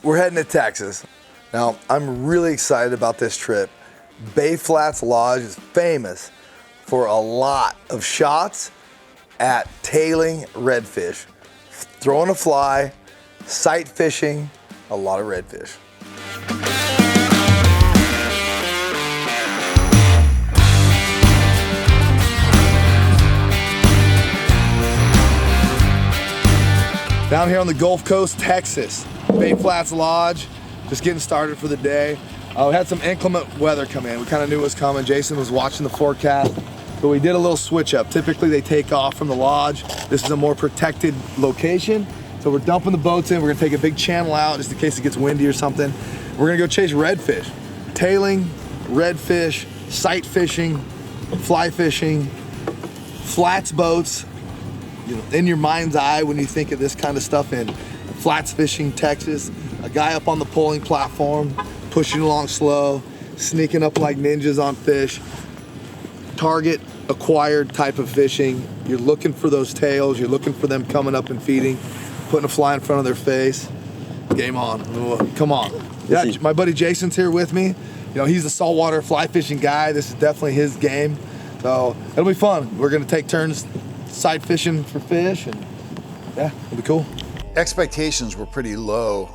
we're heading to Texas. Now, I'm really excited about this trip. Bay Flats Lodge is famous for a lot of shots at tailing redfish, throwing a fly, sight fishing, a lot of redfish. Down here on the Gulf Coast, Texas, Bay Flats Lodge, just getting started for the day. We had some inclement weather come in. We kind of knew it was coming. Jason was watching the forecast, but we did a little switch up. Typically they take off from the lodge. This is a more protected location. So we're dumping the boats in. We're gonna take a big channel out just in case it gets windy or something. We're gonna go chase redfish. Tailing, redfish, sight fishing, fly fishing, flats boats. You know, in your mind's eye when you think of this kind of stuff in flats fishing, Texas, a guy up on the poling platform, pushing along slow, sneaking up like ninjas on fish, target acquired type of fishing. You're looking for those tails, you're looking for them coming up and feeding, putting a fly in front of their face. Game on, come on. Yeah, my buddy Jason's here with me. You know, he's the saltwater fly fishing guy. This is definitely his game. So it'll be fun. We're gonna take turns sight fishing for fish, and yeah, it'll be cool. Expectations were pretty low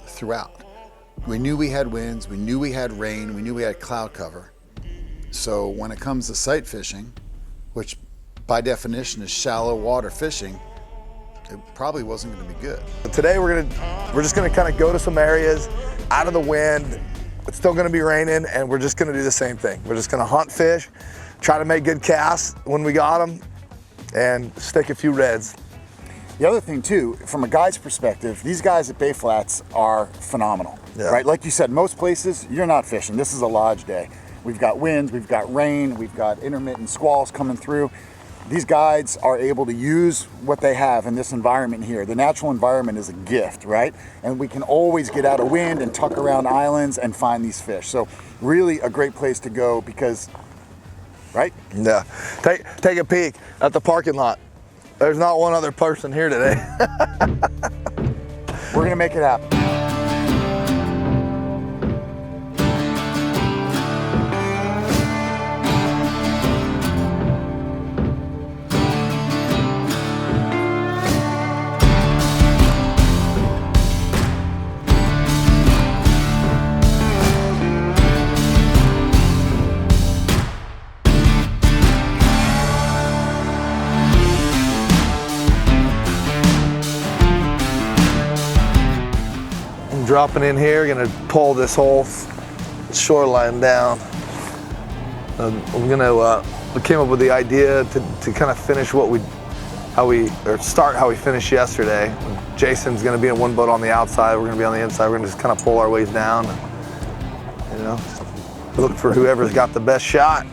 throughout. We knew we had winds, we knew we had rain, we knew we had cloud cover. So when it comes to sight fishing, which by definition is shallow water fishing, it probably wasn't going to be good. Today we're just gonna kind of go to some areas out of the wind. It's still gonna be raining, and we're just gonna do the same thing. We're just gonna hunt fish, try to make good casts when we got them, and stick a few reds. The other thing too, from a guide's perspective, these guys at Bay Flats are phenomenal, right? Like you said, most places you're not fishing. This is a lodge day. We've got winds, we've got rain, we've got intermittent squalls coming through. These guides are able to use what they have in this environment here. The natural environment is a gift, right? And we can always get out of wind and tuck around islands and find these fish. So really a great place to go because, right? Yeah, take a peek at the parking lot. There's not one other person here today. We're gonna make it happen. Dropping in here, gonna pull this whole shoreline down. We came up with the idea to kind of finish start how we finished yesterday. Jason's gonna be in one boat on the outside, we're gonna be on the inside, we're gonna just kind of pull our ways down. And, you know, look for whoever's got the best shot.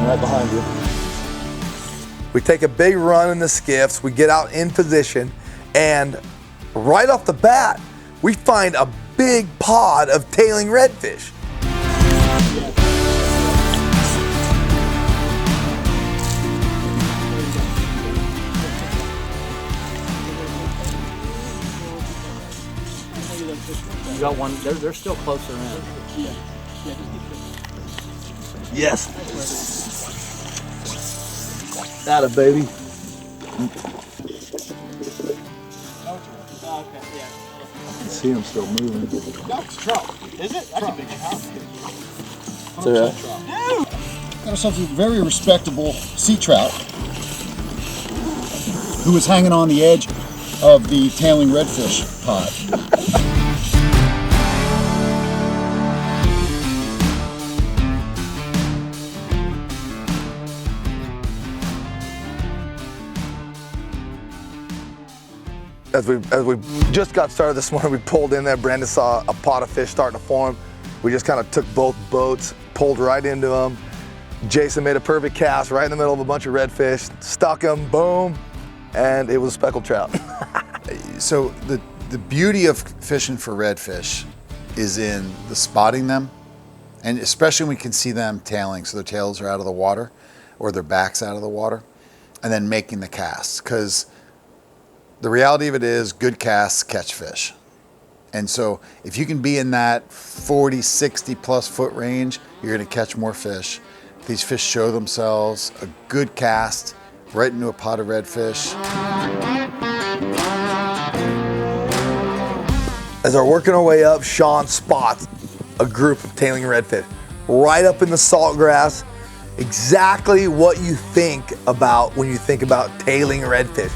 Right behind you. We take a big run in the skiffs, we get out in position, and right off the bat, we find a big pod of tailing redfish. You got one, they're still closer in. Yes. Atta baby. See him still moving. That's trout. Is it? That's a big trout. Got ourselves a very respectable sea trout who was hanging on the edge of the tailing redfish pod. As we just got started this morning, we pulled in there. Brandon saw a pot of fish starting to form. We just kind of took both boats, pulled right into them, Jason made a perfect cast right in the middle of a bunch of redfish, stuck them, boom, and it was a speckled trout. So the beauty of fishing for redfish is in the spotting them, and especially when we can see them tailing, so their tails are out of the water or their backs out of the water, and then making the casts. Because the reality of it is good casts catch fish. And so if you can be in that 40, 60 plus foot range, you're gonna catch more fish. These fish show themselves. A good cast right into a pot of redfish. As we're working our way up, Sean spots a group of tailing redfish right up in the salt grass. Exactly what you think about when you think about tailing redfish.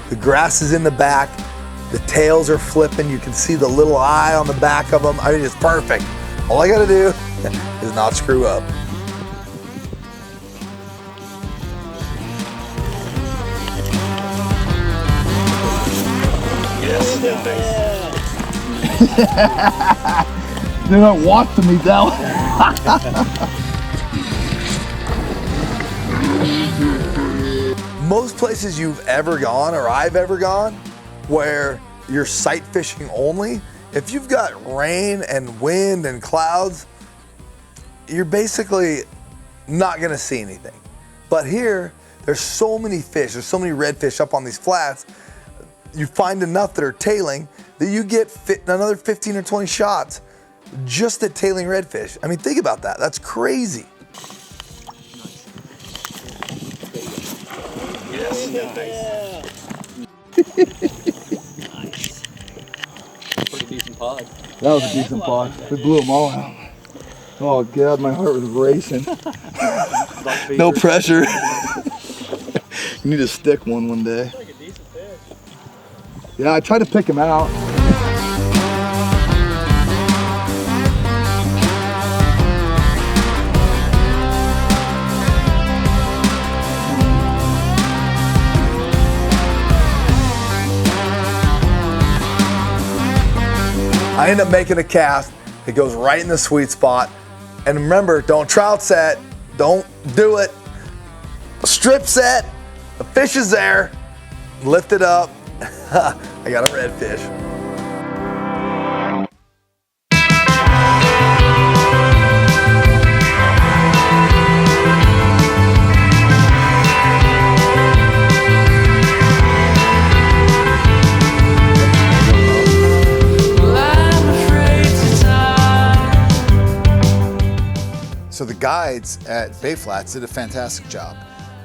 The grass is in the back, the tails are flipping, you can see the little eye on the back of them. I mean, it's perfect. All I gotta do is not screw up. They're not watching me down. Most places you've ever gone, or I've ever gone, where you're sight fishing only, if you've got rain and wind and clouds, you're basically not gonna see anything. But here, there's so many fish, there's so many redfish up on these flats, you find enough that are tailing that you get another 15 or 20 shots just at tailing redfish. I mean, think about that, that's crazy. Pretty decent pod. That was a decent pod. We blew them all out. Oh God, my heart was racing. No pressure. You need to stick one day. Yeah, I tried to pick him out. I end up making a cast. It goes right in the sweet spot. And remember, don't trout set. Don't do it. Strip set. The fish is there. Lift it up. I got a redfish. So the guides at Bay Flats did a fantastic job.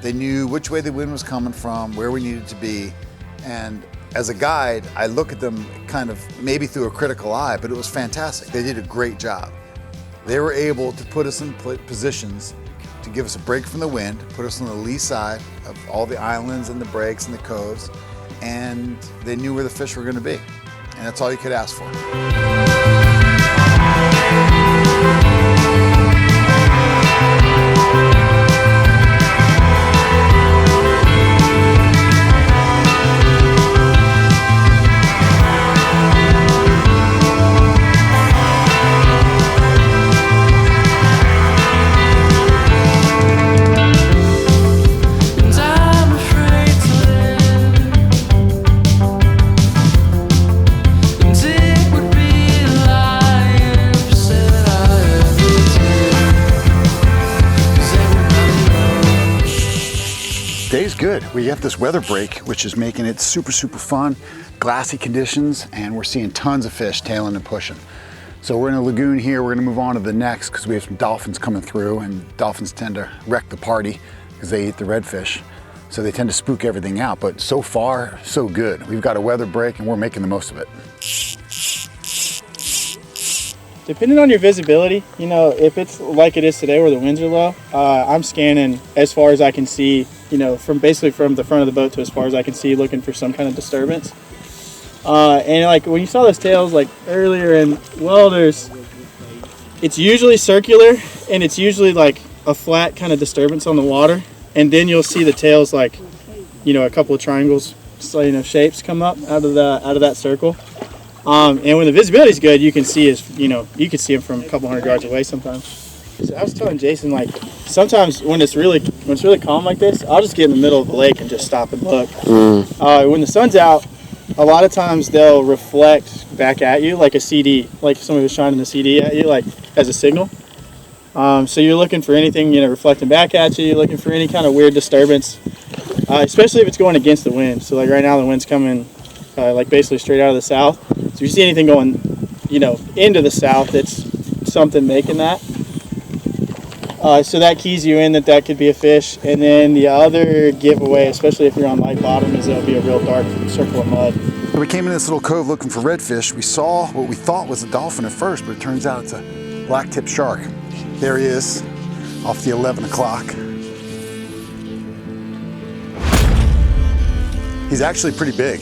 They knew which way the wind was coming from, where we needed to be, and as a guide, I look at them kind of maybe through a critical eye, but it was fantastic. They did a great job. They were able to put us in positions to give us a break from the wind, put us on the lee side of all the islands and the breaks and the coves, and they knew where the fish were going to be. And that's all you could ask for. Day's good. We have this weather break, which is making it super fun, glassy conditions, and we're seeing tons of fish tailing and pushing. So we're in a lagoon here. We're gonna move on to the next because we have some dolphins coming through, and dolphins tend to wreck the party because they eat the redfish. So they tend to spook everything out, but so far, so good. We've got a weather break and we're making the most of it. Depending on your visibility, you know, if it's like it is today where the winds are low, I'm scanning as far as I can see, you know, from basically from the front of the boat to as far as I can see, looking for some kind of disturbance. And like when you saw those tails like earlier in Welders, it's usually circular and it's usually like a flat kind of disturbance on the water. And then you'll see the tails like, you know, a couple of triangles, so, you know, shapes come up out of that circle. And when the visibility is good, you can see you can see them from a couple hundred yards away sometimes. So I was telling Jason, like, sometimes when it's really calm like this, I'll just get in the middle of the lake and just stop and look. When the sun's out, a lot of times they'll reflect back at you like a CD, like if somebody was shining a CD at you, like as a signal. So you're looking for anything, you know, reflecting back at you. You're looking for any kind of weird disturbance, especially if it's going against the wind. So like right now the wind's coming like basically straight out of the south. So if you see anything going, you know, into the south, it's something making that. So that keys you in that could be a fish. And then the other giveaway, especially if you're on light bottom, is there'll be a real dark circle of mud. We came in this little cove looking for redfish. We saw what we thought was a dolphin at first, but it turns out it's a black-tip shark. There he is, off the 11 o'clock. He's actually pretty big.